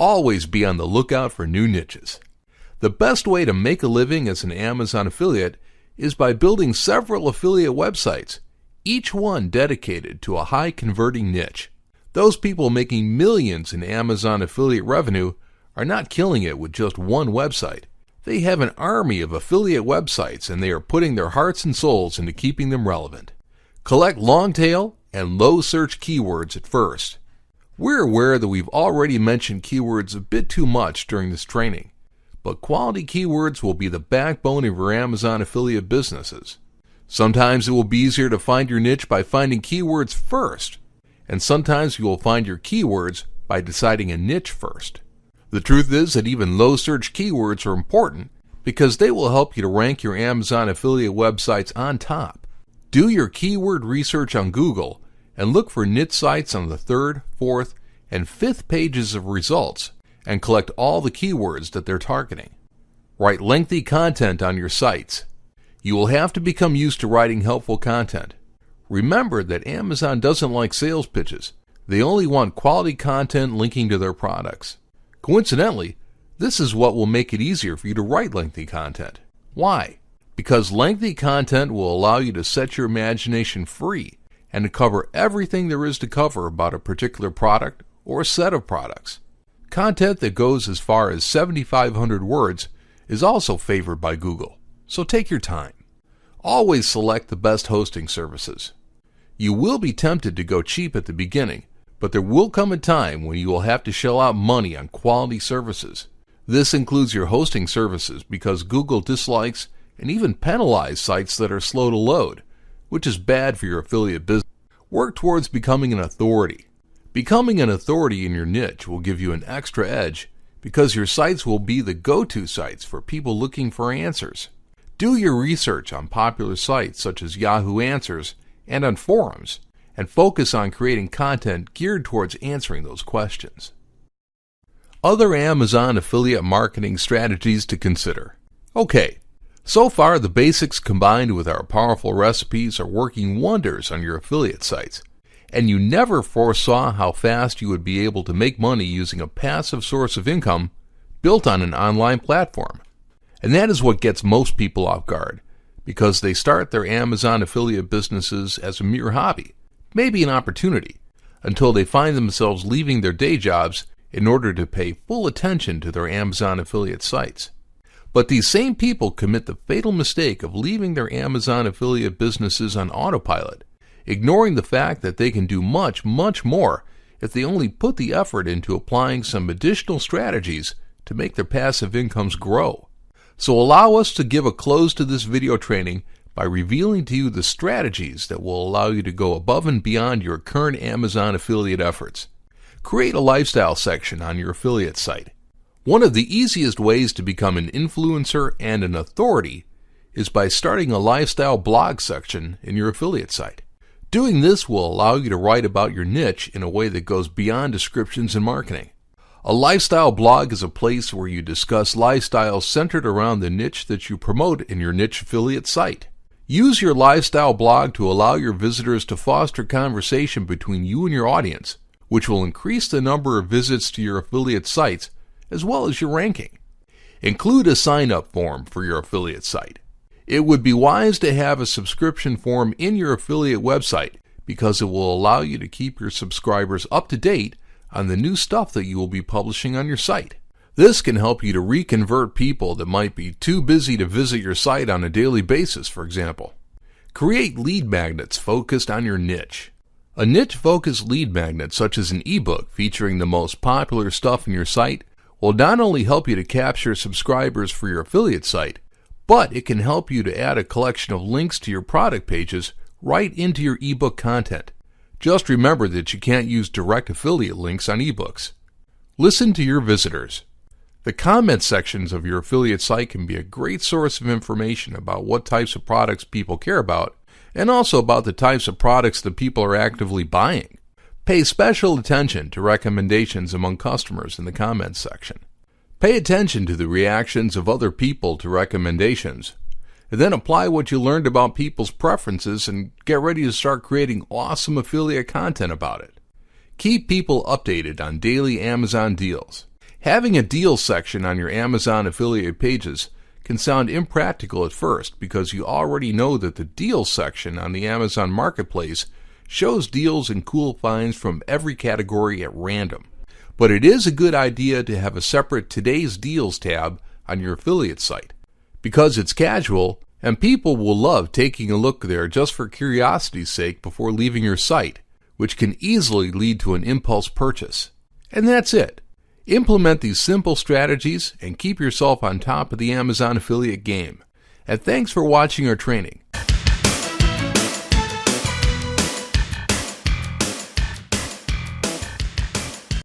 Always be on the lookout for new niches. The best way to make a living as an Amazon affiliate is by building several affiliate websites, each one dedicated to a high-converting niche. Those people making millions in Amazon affiliate revenue are not killing it with just one website. They have an army of affiliate websites, and they are putting their hearts and souls into keeping them relevant. Collect long-tail and low-search keywords at first. We're aware that we've already mentioned keywords a bit too much during this training, but quality keywords will be the backbone of your Amazon affiliate businesses. Sometimes it will be easier to find your niche by finding keywords first, and sometimes you will find your keywords by deciding a niche first. The truth is that even low-search keywords are important because they will help you to rank your Amazon affiliate websites on top. Do your keyword research on Google and look for niche sites on the 3rd, 4th, and 5th pages of results and collect all the keywords that they're targeting. Write lengthy content on your sites. You will have to become used to writing helpful content. Remember that Amazon doesn't like sales pitches. They only want quality content linking to their products. Coincidentally, this is what will make it easier for you to write lengthy content. Why? Because lengthy content will allow you to set your imagination free and to cover everything there is to cover about a particular product or set of products. Content that goes as far as 7,500 words is also favored by Google, so take your time. Always select the best hosting services. You will be tempted to go cheap at the beginning, but there will come a time when you will have to shell out money on quality services. This includes your hosting services because Google dislikes and even penalizes sites that are slow to load, which is bad for your affiliate business. Work towards becoming an authority. Becoming an authority in your niche will give you an extra edge because your sites will be the go-to sites for people looking for answers. Do your research on popular sites such as Yahoo Answers and on forums, and focus on creating content geared towards answering those questions. Other Amazon affiliate marketing strategies to consider. Okay, so far the basics combined with our powerful recipes are working wonders on your affiliate sites, and you never foresaw how fast you would be able to make money using a passive source of income built on an online platform. And that is what gets most people off guard, because they start their Amazon affiliate businesses as a mere hobby, maybe an opportunity, until they find themselves leaving their day jobs in order to pay full attention to their Amazon affiliate sites. But these same people commit the fatal mistake of leaving their Amazon affiliate businesses on autopilot, ignoring the fact that they can do much, much more if they only put the effort into applying some additional strategies to make their passive incomes grow. So allow us to give a close to this video training by revealing to you the strategies that will allow you to go above and beyond your current Amazon affiliate efforts. Create a lifestyle section on your affiliate site. One of the easiest ways to become an influencer and an authority is by starting a lifestyle blog section in your affiliate site. Doing this will allow you to write about your niche in a way that goes beyond descriptions and marketing. A lifestyle blog is a place where you discuss lifestyles centered around the niche that you promote in your niche affiliate site. Use your lifestyle blog to allow your visitors to foster conversation between you and your audience, which will increase the number of visits to your affiliate sites as well as your ranking. Include a sign-up form for your affiliate site. It would be wise to have a subscription form in your affiliate website because it will allow you to keep your subscribers up to date on the new stuff that you will be publishing on your site. This can help you to reconvert people that might be too busy to visit your site on a daily basis, for example. Create lead magnets focused on your niche. A niche-focused lead magnet, such as an ebook featuring the most popular stuff in your site, will not only help you to capture subscribers for your affiliate site, but it can help you to add a collection of links to your product pages right into your ebook content. Just remember that you can't use direct affiliate links on ebooks. Listen to your visitors. The comment sections of your affiliate site can be a great source of information about what types of products people care about, and also about the types of products that people are actively buying. Pay special attention to recommendations among customers in the comments section. Pay attention to the reactions of other people to recommendations, and then apply what you learned about people's preferences and get ready to start creating awesome affiliate content about it. Keep people updated on daily Amazon deals. Having a deals section on your Amazon affiliate pages can sound impractical at first because you already know that the deals section on the Amazon Marketplace shows deals and cool finds from every category at random. But it is a good idea to have a separate Today's Deals tab on your affiliate site because it's casual and people will love taking a look there just for curiosity's sake before leaving your site, which can easily lead to an impulse purchase. And that's it. Implement these simple strategies and keep yourself on top of the Amazon affiliate game. And thanks for watching our training.